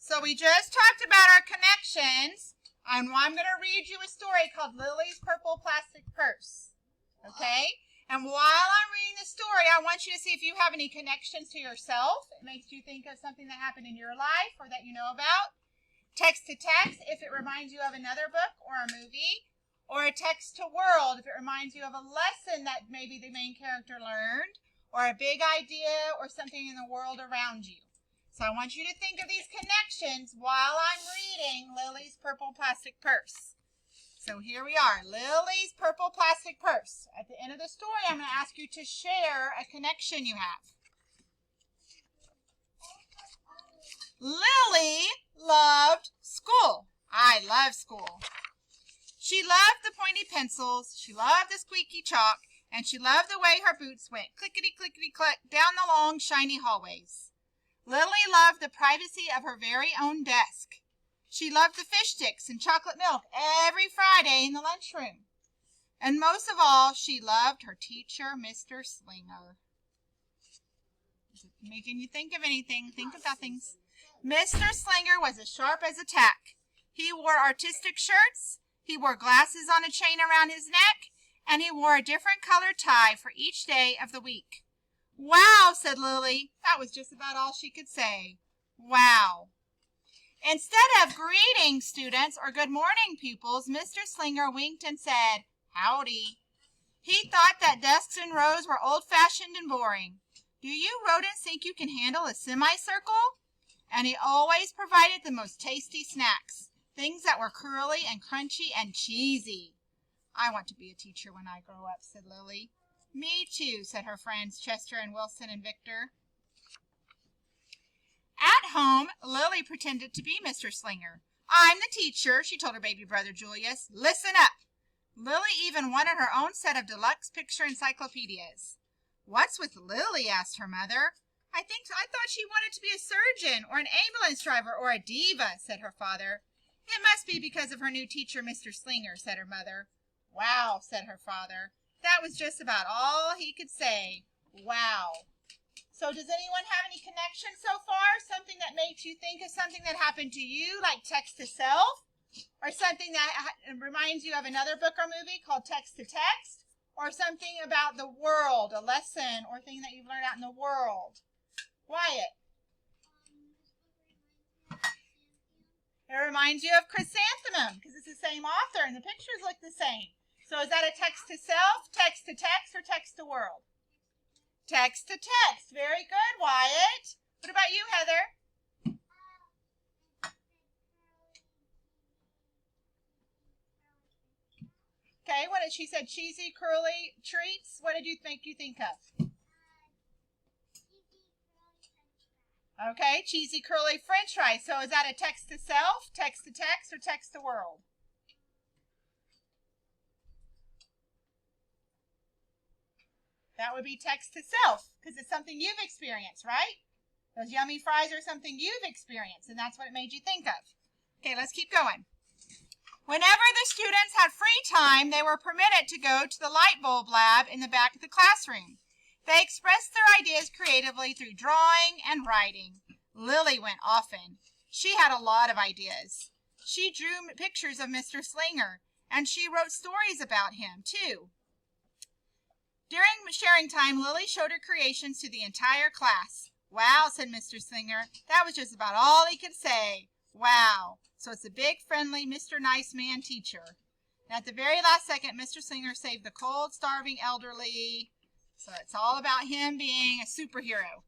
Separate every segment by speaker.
Speaker 1: So we just talked about our connections, and I'm going to read you a story called Lily's Purple Plastic Purse. Okay? And while I'm reading the story, I want you to see if you have any connections to yourself. It makes you think of something that happened in your life or that you know about. Text to text if it reminds you of another book or a movie. Or a text to world if it reminds you of a lesson that maybe the main character learned, or a big idea or something in the world around you. So I want you to think of these connections while I'm reading Lily's Purple Plastic Purse. So here we are, Lily's Purple Plastic Purse. At the end of the story, I'm going to ask you to share a connection you have. Lily loved school. I love school. She loved the pointy pencils, she loved the squeaky chalk, and she loved the way her boots went clickety-clickety-click down the long, shiny hallways. Lily loved the privacy of her very own desk. She loved the fish sticks and chocolate milk every Friday in the lunchroom. And most of all, she loved her teacher, Mr. Slinger. Is it making you think of anything? Think about things. Mr. Slinger was as sharp as a tack. He wore artistic shirts, he wore glasses on a chain around his neck, and he wore a different colored tie for each day of the week. Wow, said Lily. That was just about all she could say. Wow. Instead of greeting students or good morning pupils, Mr. Slinger winked and said, howdy. He thought that desks and rows were old-fashioned and boring. Do you rodents think you can handle a semicircle? And he always provided the most tasty snacks, things that were curly and crunchy and cheesy. I want to be a teacher when I grow up, said Lily. Me too, said her friends Chester and Wilson and Victor. At home, Lily pretended to be Mr. Slinger. I'm the teacher, she told her baby brother Julius. Listen up. Lily even wanted her own set of deluxe picture encyclopedias. What's with Lily? Asked her mother. I thought she wanted to be a surgeon or an ambulance driver or a diva, said her father. It must be because of her new teacher, Mr. Slinger, said her mother. Wow, said her father. That was just about all he could say. Wow. So does anyone have any connection so far? Something that makes you think of something that happened to you, like Text to Self? Or something that reminds you of another book or movie called Text to Text? Or something about the world, a lesson or thing that you've learned out in the world? Wyatt? It reminds you of Chrysanthemum because it's the same author and the pictures look the same. So is that a text to self, text to text, or text to world? Text to text. Very good, Wyatt. What about you, Heather? Okay, what did she said? Cheesy, curly treats. What did you think of? Okay, cheesy, curly French fries. So is that a text to self, text to text, or text to world? That would be text to self because it's something you've experienced, right? Those yummy fries are something you've experienced, and that's what it made you think of. Okay, let's keep going. Whenever the students had free time, they were permitted to go to the light bulb lab in the back of the classroom. They expressed their ideas creatively through drawing and writing. Lily went often. She had a lot of ideas. She drew pictures of Mr. Slinger, and she wrote stories about him, too. During sharing time, Lily showed her creations to the entire class. Wow, said Mr. Slinger. That was just about all he could say. Wow. So it's a big, friendly, Mr. Nice Man teacher. And at the very last second, Mr. Slinger saved the cold, starving elderly. So it's all about him being a superhero.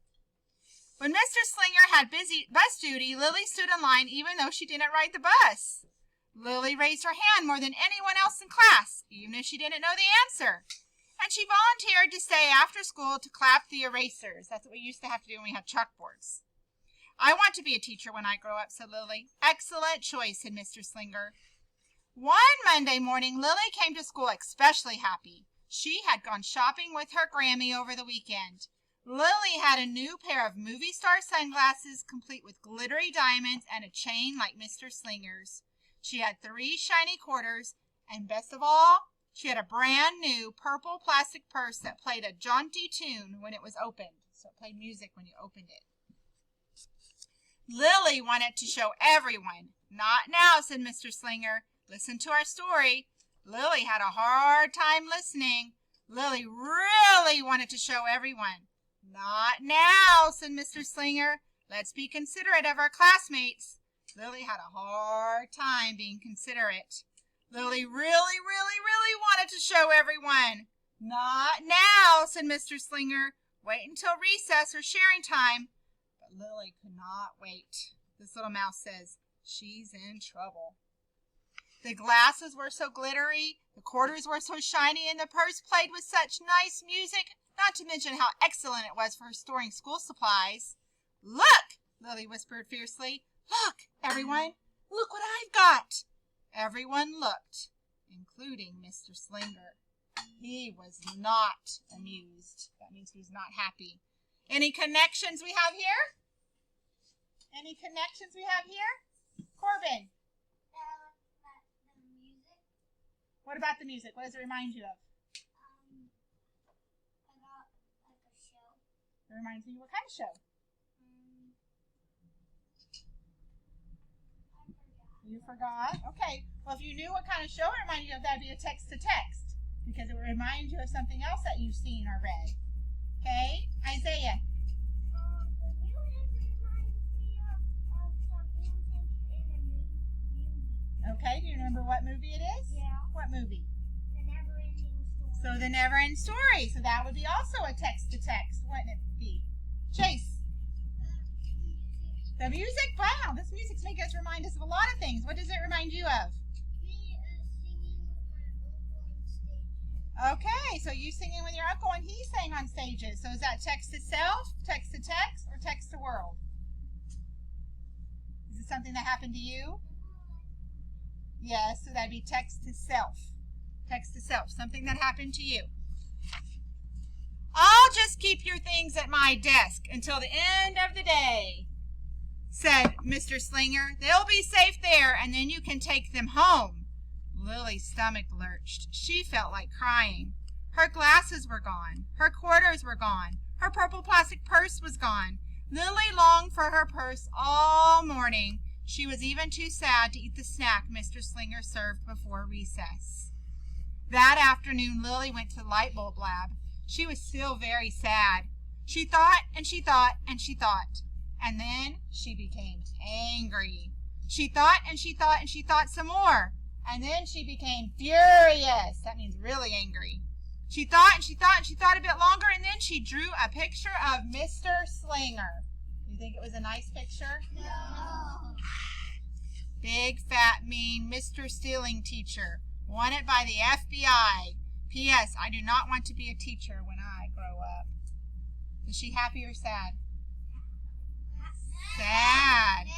Speaker 1: When Mr. Slinger had busy bus duty, Lily stood in line even though she didn't ride the bus. Lily raised her hand more than anyone else in class, even if she didn't know the answer. And she volunteered to stay after school to clap the erasers. That's what we used to have to do when we had chalkboards. I want to be a teacher when I grow up, said Lily. Excellent choice, said Mr. Slinger. One Monday morning, Lily came to school especially happy. She had gone shopping with her Grammy over the weekend. Lily had a new pair of movie star sunglasses complete with glittery diamonds and a chain like Mr. Slinger's. She had 3 shiny quarters, and best of all, she had a brand new purple plastic purse that played a jaunty tune when it was opened. So it played music when you opened it. Lily wanted to show everyone. Not now, said Mr. Slinger. Listen to our story. Lily had a hard time listening. Lily really wanted to show everyone. Not now, said Mr. Slinger. Let's be considerate of our classmates. Lily had a hard time being considerate. Lily really wanted to show everyone. Not now, said Mr. Slinger. Wait until recess or sharing time. But Lily could not wait. This little mouse says, she's in trouble. The glasses were so glittery, the quarters were so shiny, and the purse played with such nice music, not to mention how excellent it was for storing school supplies. Look, Lily whispered fiercely. Look, everyone. Look what I've got. Everyone looked, including Mr. Slinger. He was not amused. That means he was not happy. Any connections we have here? Any connections we have here? Corbin.
Speaker 2: The music.
Speaker 1: What about the music? What does it remind you of?
Speaker 2: About like a show.
Speaker 1: It reminds me of what kind of show?
Speaker 2: I forgot.
Speaker 1: You forgot? Okay. Well, if you knew what kind of show it reminded you of, that'd be a text to text. Because it would remind you of something else that you've seen or read. Okay? Isaiah.
Speaker 2: The music reminds me of some music in a movie.
Speaker 1: Okay, do you remember what movie it is?
Speaker 2: Yeah.
Speaker 1: What movie?
Speaker 2: The Never-Ending Story.
Speaker 1: So The Never-Ending Story. So that would be also a text to text, wouldn't it be? Chase. The music? Wow, this music's making us remind us of a lot of things. What does it remind you of?
Speaker 2: Me singing with my uncle on stage.
Speaker 1: Okay, so you singing with your uncle and he sang on stages. So is that text to self, text to text, or text to world? Is it something that happened to you? Yes, so that'd be text to self. Text to self, something that happened to you. I'll just keep your things at my desk until the end of the day, said Mr. Slinger. They'll be safe there, and then you can take them home. Lily's stomach lurched. She felt like crying. Her glasses were gone. Her quarters were gone. Her purple plastic purse was gone. Lily longed for her purse all morning. She was even too sad to eat the snack Mr. Slinger served before recess. That afternoon, Lily went to the light bulb lab. She was still very sad. She thought and she thought and she thought. And then she became angry. She thought and she thought and she thought some more. And then she became furious. That means really angry. She thought and she thought and she thought a bit longer, and then she drew a picture of Mr. Slinger. You think it was a nice picture?
Speaker 2: No.
Speaker 1: Big, fat, mean Mr. Stealing Teacher. Wanted by the FBI. P.S. I do not want to be a teacher when I grow up. Is she happy or sad? Sad.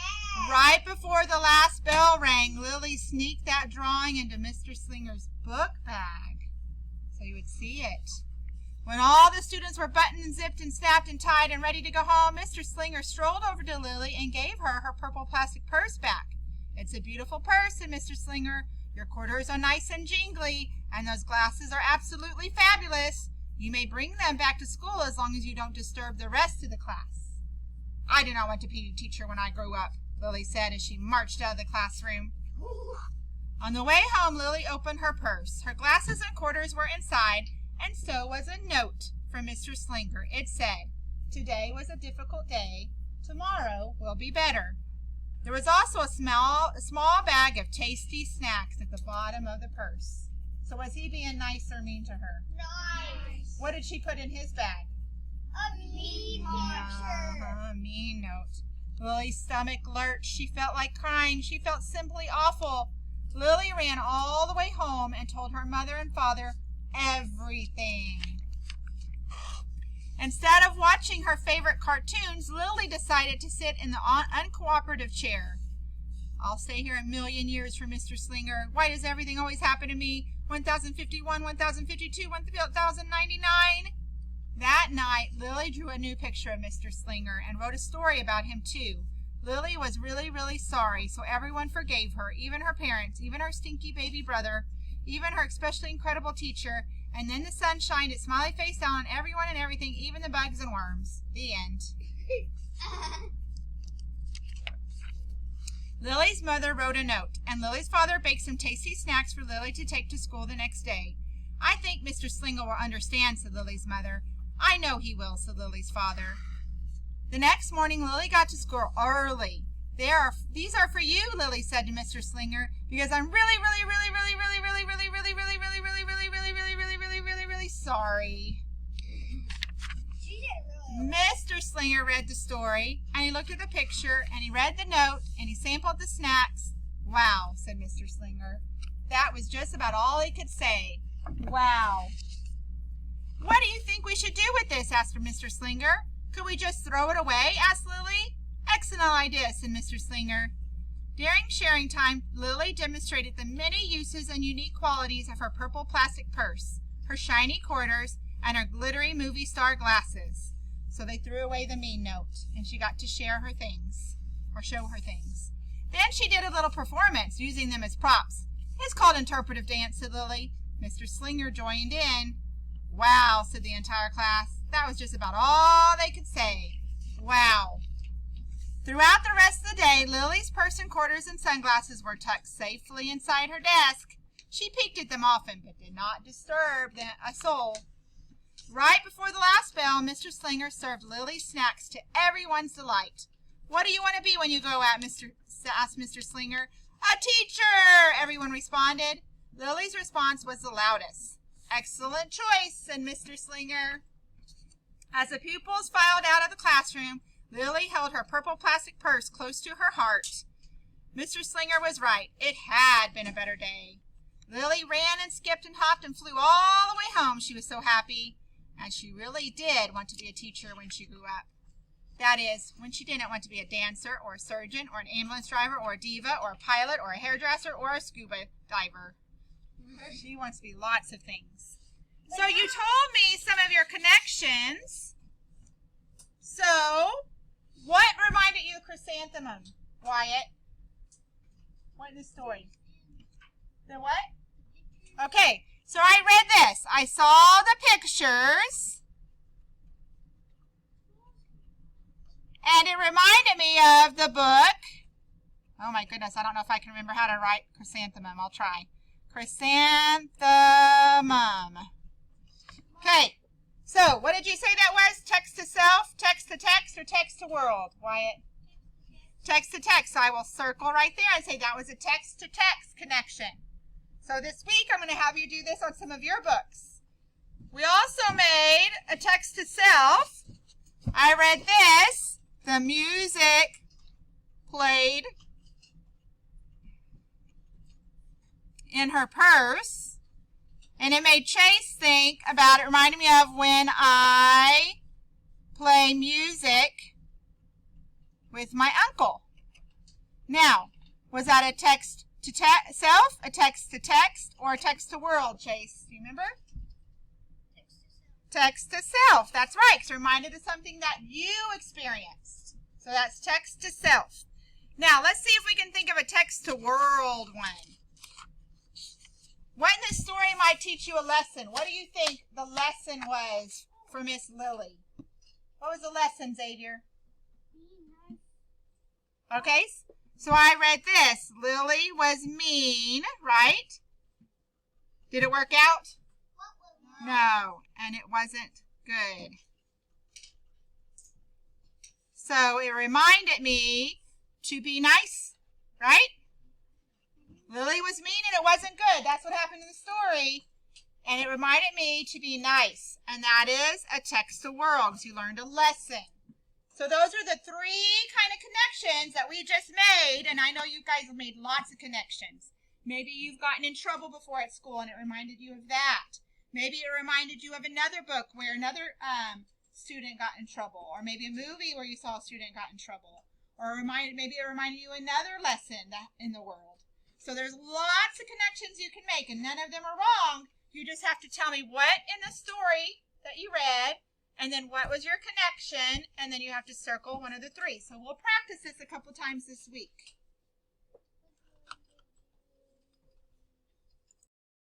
Speaker 1: Right before the last bell rang, Lily sneaked that drawing into Mr. Slinger's book bag so you would see it. When all the students were buttoned and zipped and snapped and tied and ready to go home, Mr. Slinger strolled over to Lily and gave her her purple plastic purse back. It's a beautiful purse, said Mr. Slinger. Your quarters are nice and jingly, and those glasses are absolutely fabulous. You may bring them back to school as long as you don't disturb the rest of the class. I do not want to be a teacher when I grow up, Lily said as she marched out of the classroom. On the way home, Lily opened her purse. Her glasses and quarters were inside, and so was a note from Mr. Slinger. It said, "Today was a difficult day. Tomorrow will be better." There was also a small bag of tasty snacks at the bottom of the purse. So was he being nice or mean to her?
Speaker 2: Nice.
Speaker 1: What did she put in his bag?
Speaker 2: A mean marker.
Speaker 1: Mean note. Lily's stomach lurched. She felt like crying. She felt simply awful. Lily ran all the way home and told her mother and father everything. Instead of watching her favorite cartoons, Lily decided to sit in the uncooperative chair. I'll stay here a million years for Mr. Slinger. Why does everything always happen to me? 1051, 1052, 1099. That night, Lily drew a new picture of Mr. Slinger and wrote a story about him, too. Lily was really sorry, so everyone forgave her, even her parents, even her stinky baby brother, even her especially incredible teacher, and then the sun shined its smiley face down on everyone and everything, even the bugs and worms. The end. Lily's mother wrote a note, and Lily's father baked some tasty snacks for Lily to take to school the next day. I think Mr. Slinger will understand, said Lily's mother. I know he will, said Lily's father. The next morning, Lily got to school early. These are for you, Lily said to Mr. Slinger, because I'm really sorry. Mr. Slinger read the story, and he looked at the picture, and he read the note, and he sampled the snacks. Wow, said Mr. Slinger. That was just about all he could say. Wow. What do you think we should do with this? Asked Mr. Slinger. Could we just throw it away? Asked Lily. Excellent idea, said Mr. Slinger. During sharing time, Lily demonstrated the many uses and unique qualities of her purple plastic purse, her shiny quarters, and her glittery movie star glasses. So they threw away the mean note, and she got to share her things, or show her things. Then she did a little performance, using them as props. It's called interpretive dance, said Lily. Mr. Slinger joined in. Wow, said the entire class. That was just about all they could say. Wow. Throughout the rest of the day, Lily's purse and quarters and sunglasses were tucked safely inside her desk. She peeked at them often, but did not disturb a soul. Right before the last bell, Mr. Slinger served Lily's snacks to everyone's delight. What do you want to be when you grow up, asked Mr. Slinger. A teacher, everyone responded. Lily's response was the loudest. Excellent choice, said Mr. Slinger. As the pupils filed out of the classroom, Lily held her purple plastic purse close to her heart. Mr. Slinger was right. It had been a better day. Lily ran and skipped and hopped and flew all the way home. She was so happy. And she really did want to be a teacher when she grew up. That is, when she didn't want to be a dancer or a surgeon or an ambulance driver or a diva or a pilot or a hairdresser or a scuba diver. She wants to be lots of things. So you told me some of your connections. So, what reminded you of Chrysanthemum, Wyatt? What in the story? The what? Okay, so I read this. I saw the pictures. And it reminded me of the book. Oh my goodness, I don't know if I can remember how to write chrysanthemum. I'll try. Chrysanthemum. Okay, so what did you say that was? Text to self, text to text, or text to world, Wyatt? Text to text. So I will circle right there and say that was a text to text connection. So this week I'm going to have you do this on some of your books. We also made a text to self. I read this. The music played in her purse. And it made Chase think about it. Reminded me of when I play music with my uncle. Now, was that a text to self, a text to text, or a text to world, Chase? Do you remember? Text to self. That's right. It's reminded of something that you experienced. So that's text to self. Now, let's see if we can think of a text to world one. What in this story might teach you a lesson? What do you think the lesson was for Miss Lily? What was the lesson, Xavier? Okay, so I read this. Lily was mean, right? Did it work out? No, and it wasn't good. So it reminded me to be nice, right? Lily was mean and it wasn't good. That's what happened in the story. And it reminded me to be nice. And that is a text to world, because you learned a lesson. So those are the three kind of connections that we just made. And I know you guys have made lots of connections. Maybe you've gotten in trouble before at school and it reminded you of that. Maybe it reminded you of another book where another student got in trouble. Or maybe a movie where you saw a student got in trouble. Or maybe it reminded you of another lesson in the world. So there's lots of connections you can make, and none of them are wrong. You just have to tell me what in the story that you read, and then what was your connection, and then you have to circle one of the three. So we'll practice this a couple times this week.